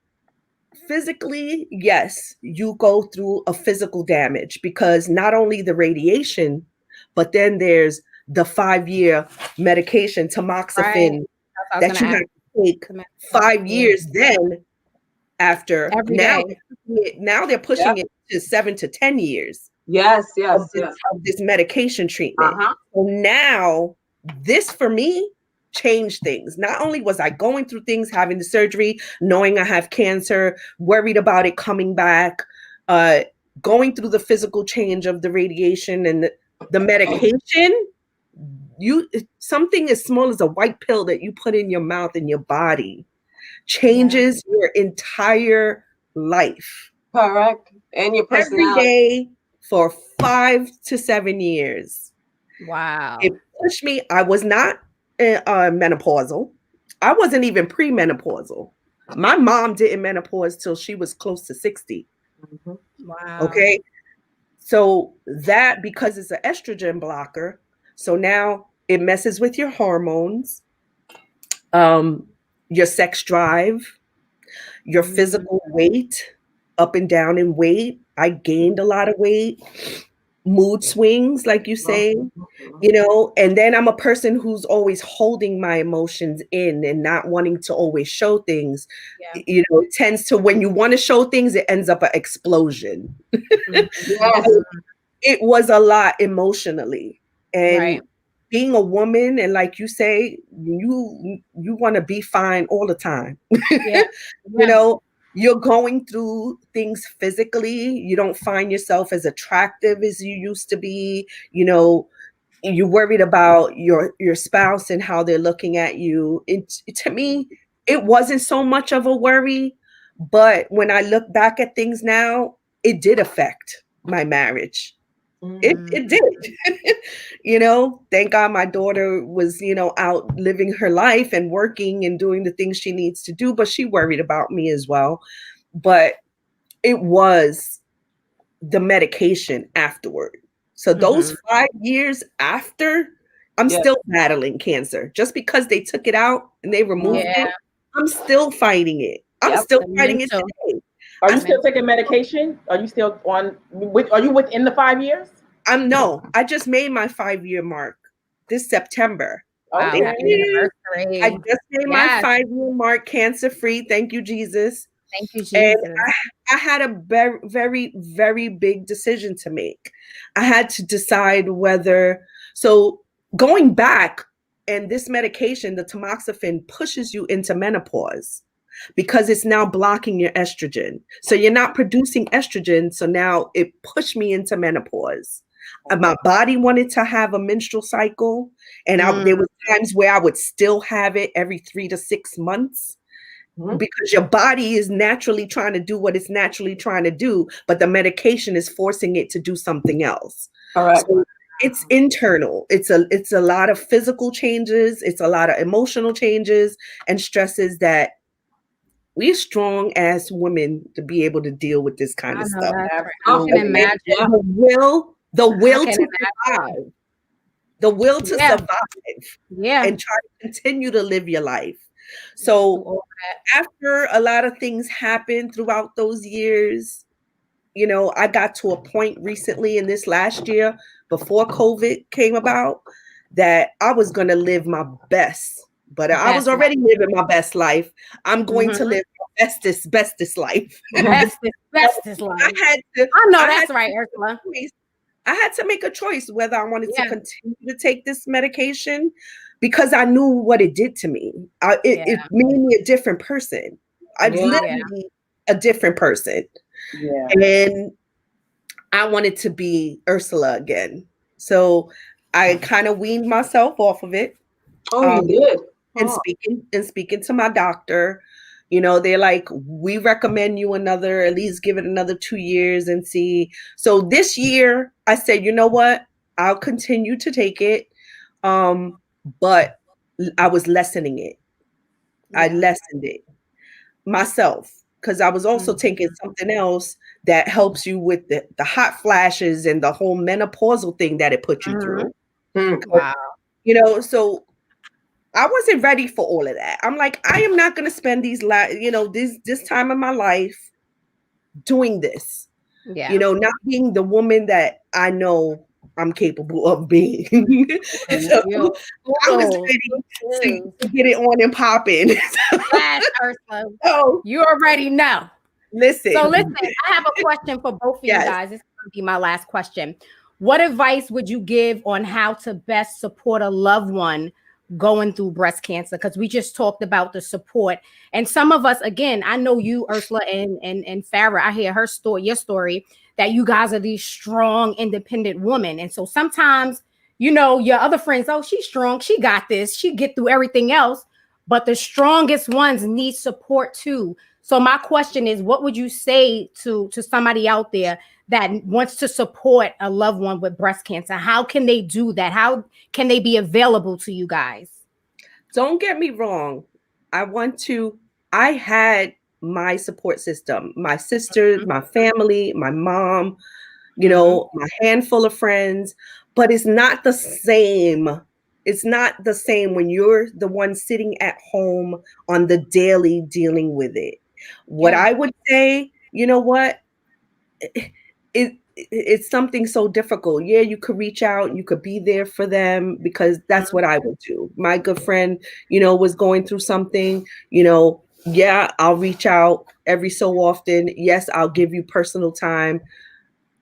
physically, yes, you go through a physical damage because not only the radiation, but then there's the 5-year medication, tamoxifen, that you have to take 5 years then after. Now they're pushing it to 7 to 10 years. Yes. Of this medication treatment. So now this for me changed things. Not only was I going through things, having the surgery, knowing I have cancer, worried about it coming back, going through the physical change of the radiation and the medication. Something as small as a white pill that you put in your mouth and your body changes your entire life. Correct. And your personality. Every day for 5 to 7 years. Wow. It pushed me. I was not menopausal. I wasn't even premenopausal. My mom didn't menopause till she was close to 60. Wow. Okay. So that, because it's an estrogen blocker, so now it messes with your hormones. your sex drive, your physical weight, up and down in weight. I gained a lot of weight, mood swings, like you say, and then I'm a person who's always holding my emotions in and not wanting to always show things. Yeah. It tends to, when you want to show things, it ends up an explosion. Yes. It was a lot emotionally. And Right. being a woman, and like you say, you want to be fine all the time. Yeah. You're going through things physically. You don't find yourself as attractive as you used to be. You're worried about your spouse and how they're looking at you. To me, it wasn't so much of a worry, but when I look back at things now, it did affect my marriage. It did. Thank God my daughter was, out living her life and working and doing the things she needs to do, but she worried about me as well. But it was the medication afterward. So those 5 years after, I'm still battling cancer. Just because they took it out and they removed it, I'm still fighting it. I'm still fighting it today. Are you still taking medication? Are you still on? Are you within the 5 years? No. I just made my 5-year mark this September. Wow, Okay. happy anniversary. I just made my 5-year mark, cancer free. Thank you, Jesus. Thank you, Jesus. And I had a very, very, very big decision to make. I had to decide whether, so going back, and this medication, the tamoxifen, pushes you into menopause because it's now blocking your estrogen. So you're not producing estrogen. So now it pushed me into menopause. And my body wanted to have a menstrual cycle. And there were times where I would still have it every 3 to 6 months. Because your body is naturally trying to do what it's naturally trying to do, but the medication is forcing it to do something else. All right. So it's internal. It's a lot of physical changes. It's a lot of emotional changes and stresses that we're strong as women to be able to deal with this kind of stuff. I can imagine. The will to survive. The will to survive. Yeah. And try to continue to live your life. So after a lot of things happened throughout those years, I got to a point recently in this last year before COVID came about that I was going to live my best, but I was already living my best life. I'm going to live my bestest life. Bestest life. I know that's right, Ursula. I had to make a choice whether I wanted to continue to take this medication because I knew what it did to me. It made me a different person. I literally a different person. Yeah. And I wanted to be Ursula again. So I kind of weaned myself off of it. Oh, you did? And speaking to my doctor, they're like, we recommend you at least give it another 2 years and see. So this year I said, you know what? I'll continue to take it. But I was lessening it. I lessened it myself because I was also taking something else that helps you with the hot flashes and the whole menopausal thing that it put you through. Wow. So I wasn't ready for all of that. I'm like, I am not going to spend this time of my life doing this. Yeah. Not being the woman that I know I'm capable of being. So I was ready to get it on and popping. Ursula. You already know. Listen, I have a question for both of you guys. This is going to be my last question. What advice would you give on how to best support a loved one going through breast cancer? Because we just talked about the support. And some of us, again, I know you, Ursula and Farrah, I hear her story, your story, that you guys are these strong, independent women. And so sometimes, your other friends, oh, she's strong. She got this. She get through everything else. But the strongest ones need support too. So my question is, what would you say to somebody out there that wants to support a loved one with breast cancer? How can they do that? How can they be available to you guys? Don't get me wrong. I had my support system, my sisters, my family, my mom, my handful of friends, but it's not the same It's not the same when you're the one sitting at home on the daily dealing with it. What I would say, you know what? It's something so difficult. Yeah, you could reach out, you could be there for them, because that's what I would do. My good friend, was going through something, yeah, I'll reach out every so often. Yes, I'll give you personal time.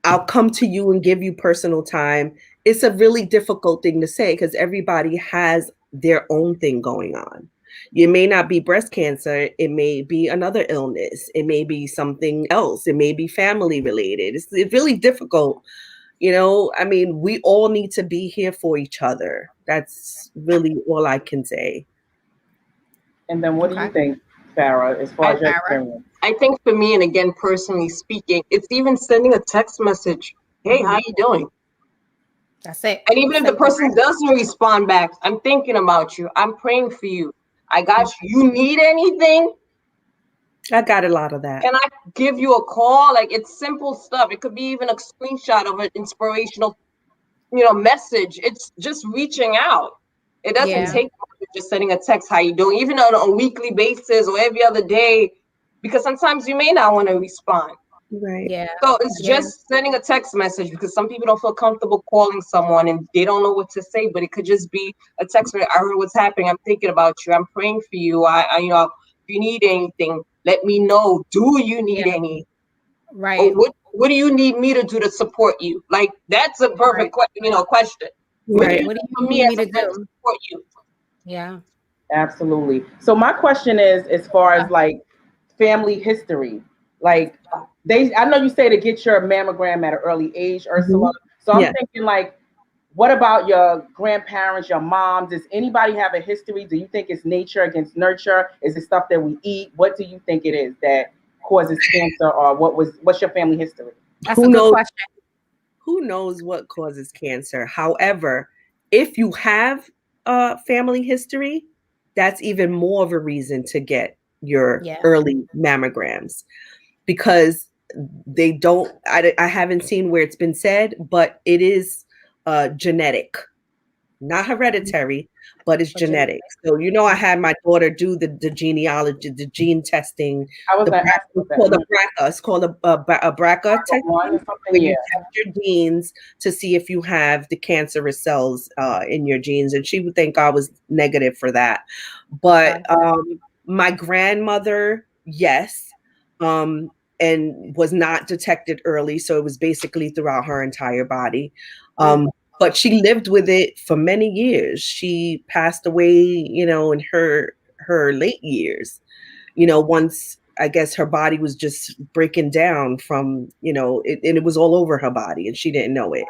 I'll come to you and give you personal time. It's a really difficult thing to say because everybody has their own thing going on. It may not be breast cancer. It may be another illness. It may be something else. It may be family related. It's really difficult. I mean, we all need to be here for each other. That's really all I can say. And then what do you think, Farrah, as far as your experience? I think for me, and again, personally speaking, it's even sending a text message. Hey, how you doing? That's it. And even if the person doesn't respond back, I'm thinking about you. I'm praying for you. I got you. You need anything? I got a lot of that. Can I give you a call? Like, it's simple stuff. It could be even a screenshot of an inspirational, message. It's just reaching out. It doesn't take much, just sending a text, how you doing, even on a weekly basis or every other day, because sometimes you may not want to respond. Right. Yeah. So it's just sending a text message, because some people don't feel comfortable calling someone and they don't know what to say, but it could just be a text message. I heard what's happening. I'm thinking about you. I'm praying for you. If you need anything, let me know. Do you need any? Right. Or what do you need me to do to support you? Like, that's a perfect question. Right. What do you need me to do? Support you? Yeah. Absolutely. So my question is, as far as like family history, like I know you say to get your mammogram at an early age, Ursula. So I'm thinking, like, what about your grandparents, your mom? Does anybody have a history? Do you think it's nature against nurture? Is it stuff that we eat? What do you think it is that causes cancer, or what's your family history? That's a good question. Who knows what causes cancer? However, if you have a family history, that's even more of a reason to get your early mammograms, because they don't, I haven't seen where it's been said, but it is genetic, not hereditary, but it's genetic. So, I had my daughter do the genealogy, the gene testing. I was going to ask about that. It's called a BRCA testing. You test your genes to see if you have the cancerous cells in your genes. And she would think I was negative for that. But my grandmother, yes, and was not detected early. So it was basically throughout her entire body. But she lived with it for many years. She passed away, in her late years, once I guess her body was just breaking down from, and it was all over her body and she didn't know it.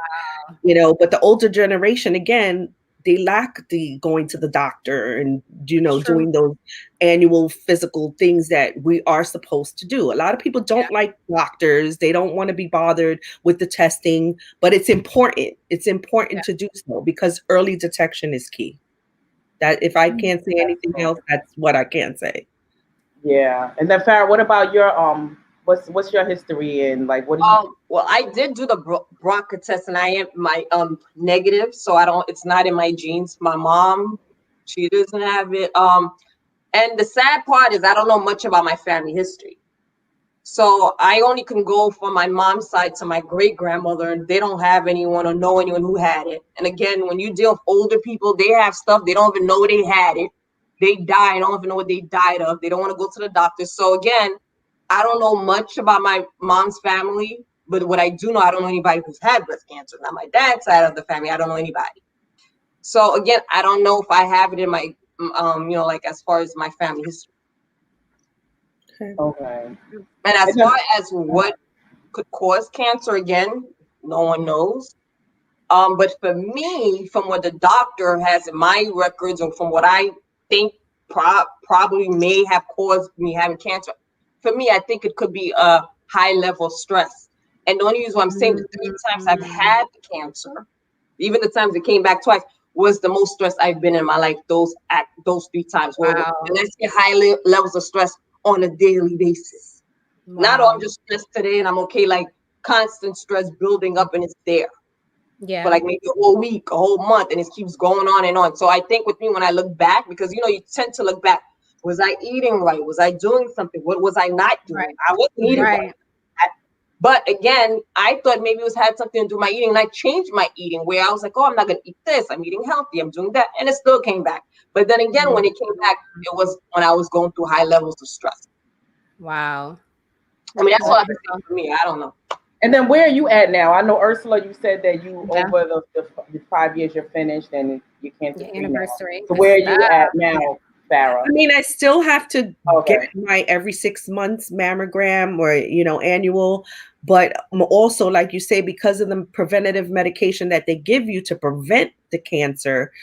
Wow. But the older generation, again, they lack the going to the doctor and, doing those annual physical things that we are supposed to do. A lot of people don't like doctors. They don't want to be bothered with the testing, but it's important. It's important to do so, because early detection is key. That if I can't say anything else, that's what I can say. Yeah. And then Farrah, what about your what's your history, and like what do you well, I did do the BRCA test, and I am my negative, so it's not in my genes. My mom, she doesn't have it. And the sad part is I don't know much about my family history. So I only can go from my mom's side to my great grandmother, and they don't have anyone or know anyone who had it. And again, when you deal with older people, they have stuff, they don't even know they had it. They die, don't even know what they died of. They don't want to go to the doctor. So again, I don't know much about my mom's family, but what I do know, I don't know anybody who's had breast cancer. Not my dad's side of the family, I don't know anybody. So again, I don't know if I have it in my, like as far as my family history. Okay. And as far as what could cause cancer, again, no one knows. But for me, from what the doctor has in my records, or from what I think probably may have caused me having cancer, for me, I think it could be a high level of stress. And the only reason why I'm saying the 3 times I've had the cancer, even the times it came back twice, was the most stressed I've been in my life. Those 3 times. Wow. And let's get high levels of stress on a daily basis. Wow. Not all just stress today and I'm okay, like constant stress building up and it's there. Yeah. for like maybe a whole week, a whole month, and it keeps going on and on. So I think with me, when I look back, because you know, you tend to look back, was I eating right? Was I doing something? What was I not doing? Right. I wasn't eating right. But again, I thought maybe it had something to do with my eating, and I changed my eating where I was like, oh, I'm not going to eat this. I'm eating healthy. I'm doing that. And it still came back. But then again, when it came back, it was when I was going through high levels of stress. Wow. I mean, that's all I can say for me. I don't know. And then where are you at now? I know, Ursula, you said that you, over the 5 years you're finished and you can't Your anniversary. So where are you at now, Farrah? I mean, I still have to get my every 6 months mammogram or, you know, annual. But also, like you say, because of the preventative medication that they give you to prevent the cancer,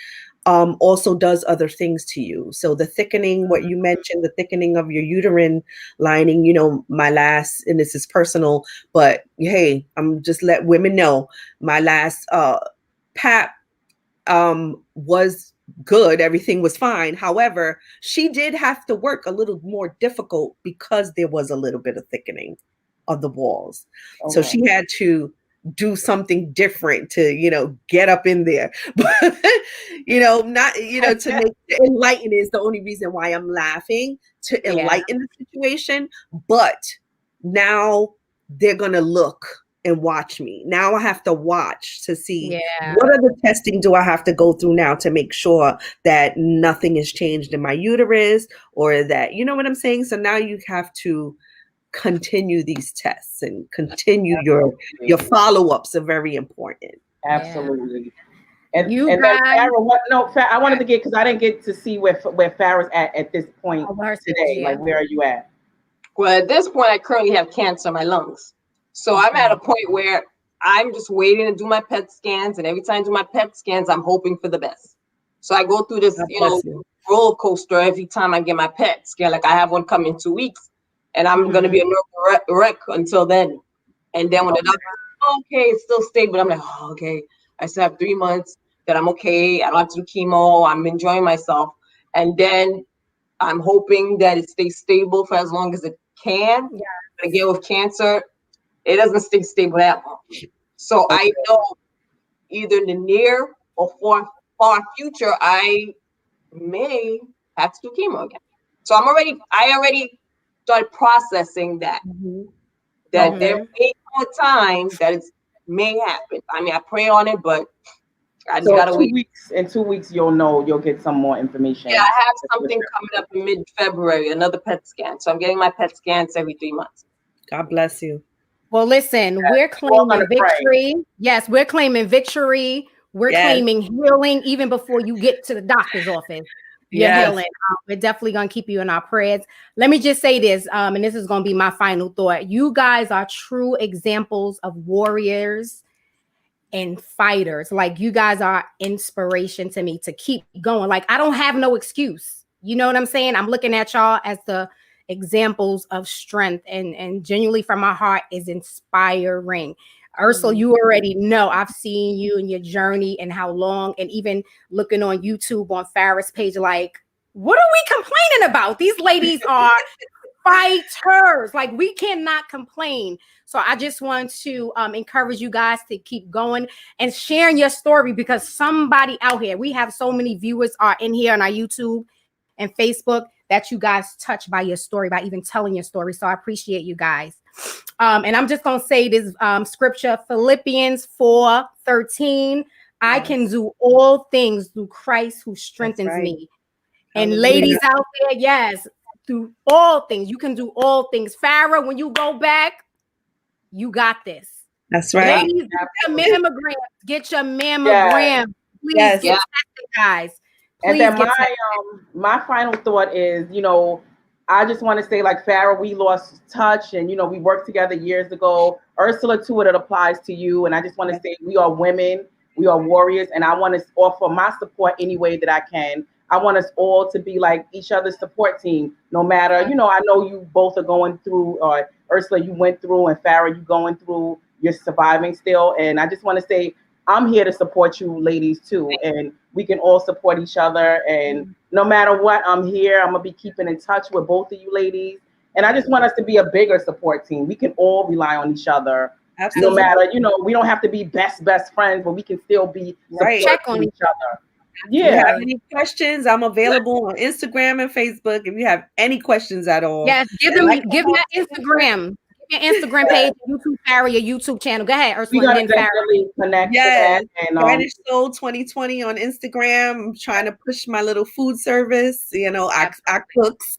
also does other things to you. So the thickening, what you mentioned, the thickening of your uterine lining, you know, my last, and this is personal, but hey, I'm just let women know, my last PAP was good. Everything was fine. However, she did have to work a little more difficult because there was a little bit of thickening of the walls. Okay. So she had to do something different to, you know, get up in there. But, you know, not, you know, to make enlighten is the only reason why I'm laughing, to enlighten the situation. But now they're going to look and watch me. Now I have to watch to see what other testing do I have to go through now to make sure that nothing has changed in my uterus, or that, you know what I'm saying? So now you have to continue these tests and continue your follow-ups are very important. Absolutely. And then Farrah, I wanted to get, because I didn't get to see where Farrah's at this point today. Like, where are you at? Well, at this point, I currently have cancer in my lungs. So I'm at a point where I'm just waiting to do my PET scans, and every time I do my PET scans, I'm hoping for the best. So I go through this, roller coaster every time I get my PET scan. Like, I have one coming in 2 weeks, and I'm going to be a nervous wreck until then. And then when the doctor says, okay, it's still stable, I'm like, oh, okay, I still have 3 months that I'm okay. I don't have to do chemo. I'm enjoying myself. And then I'm hoping that it stays stable for as long as it can. But again, with cancer, it doesn't stay stable that long. So I know either in the near or far future, I may have to do chemo again. So I already started processing that. That there may come a time that it may happen. I mean, I pray on it, but I just gotta wait. In 2 weeks, you'll get some more information. Yeah, I have something coming up in mid-February, another PET scan. So I'm getting my PET scans every 3 months. God bless you. Well, listen, we're claiming victory. Yes, we're claiming victory. We're claiming healing even before you get to the doctor's office. You're healing. We're definitely going to keep you in our prayers. Let me just say this, and this is going to be my final thought. You guys are true examples of warriors and fighters. Like, you guys are inspiration to me to keep going. Like, I don't have no excuse. You know what I'm saying? I'm looking at y'all as the examples of strength, and genuinely from my heart is inspiring. Ursula, you already know I've seen you and your journey and how long, and even looking on YouTube on Farrah's page, like, what are we complaining about? These ladies are fighters. Like, we cannot complain. So I just want to encourage you guys to keep going and sharing your story, because somebody out here, we have so many viewers are in here on our YouTube and Facebook that you guys touched by your story, by even telling your story. So I appreciate you guys. And I'm just going to say this scripture, Philippians 4:13. I can do all things through Christ who strengthens me. And ladies out there, yes, through all things, you can do all things. Farrah, when you go back, you got this. That's right. Ladies, get your mammogram. Get your mammogram. Please get tested, guys. And then my final thought is, you know, I just want to say, like, Farrah, we lost touch, and, you know, we worked together years ago. Ursula, too, it applies to you. And I just want to say, we are women, we are warriors, and I want to offer my support any way that I can. I want us all to be like each other's support team, no matter, you know, I know you both are going through, or Ursula, you went through, and Farrah, you going through, you're surviving still. And I just want to say, I'm here to support you ladies too, and we can all support each other. And no matter what, I'm here. I'm gonna be keeping in touch with both of you ladies. And I just want us to be a bigger support team. We can all rely on each other Absolutely. No matter, you know, we don't have to be best friends, but we can still be Right. Check on each other. If you Yeah. have any questions, I'm available on Instagram and Facebook. If you have any questions at all. Yes, give your Instagram. Give your Instagram page, YouTube Farrah, your YouTube channel. Go ahead, Ursula. We gotta And then Farrah. definitely connect Yes, to that. And Spanish Soul 2020 on Instagram. I'm trying to push my little food service. You know, I cooks.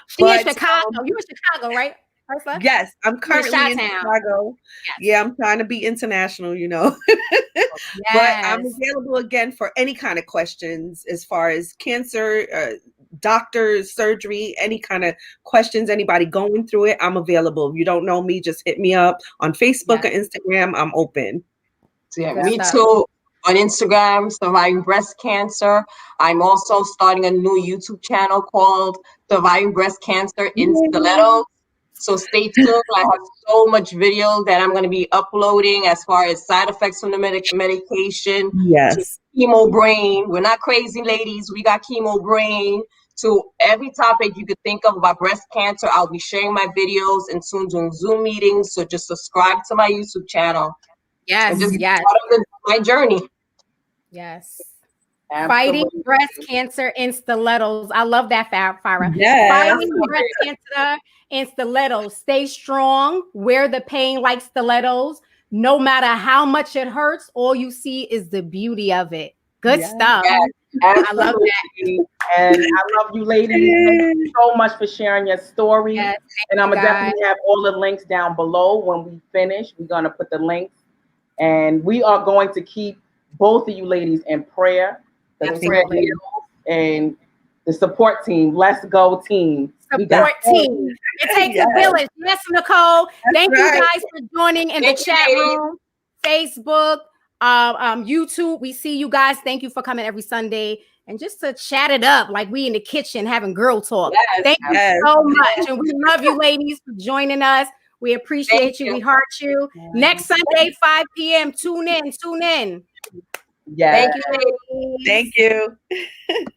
She in Chicago. You in Chicago, right, Ursula? Yes, I'm currently in Chi-Town. Chicago. Yes. Yeah, I'm trying to be international, you know. But I'm available again for any kind of questions as far as cancer, doctors, surgery, any kind of questions, anybody going through it, I'm available. If you don't know me, just hit me up on Facebook or Instagram. I'm open. So yeah, me too. On Instagram, Surviving Breast Cancer. I'm also starting a new YouTube channel called Surviving Breast Cancer in Stilettos. So stay tuned. I have so much video that I'm going to be uploading as far as side effects from the medication. Yes. Chemo brain. We're not crazy, ladies. We got chemo brain. To every topic you could think of about breast cancer, I'll be sharing my videos and soon doing Zoom meetings. So just subscribe to my YouTube channel. Yes, and just yes. part of my journey. Yes. Absolutely. Fighting breast cancer in stilettos. I love that, Farrah. Yes. Fighting breast cancer in stilettos. Stay strong. Wear the pain like stilettos. No matter how much it hurts, all you see is the beauty of it. Good stuff. Yes, I love that. And I love you, ladies. Thank you so much for sharing your story. Yes, and I'm going to definitely have all the links down below when we finish. We're going to put the links. And we are going to keep both of you ladies in prayer. And the support team. Let's go, team. Support team. It takes a village. Yes, Nicole. Thank you guys for joining in the chat room, Facebook, YouTube. We see you guys. Thank you for coming every Sunday and just to chat it up like we in the kitchen having girl talk. Thank you so much. And we love you ladies for joining us. We appreciate you. We heart you. Next Sunday, 5 p.m. Tune in. Yeah. Thank you, ladies. Thank you.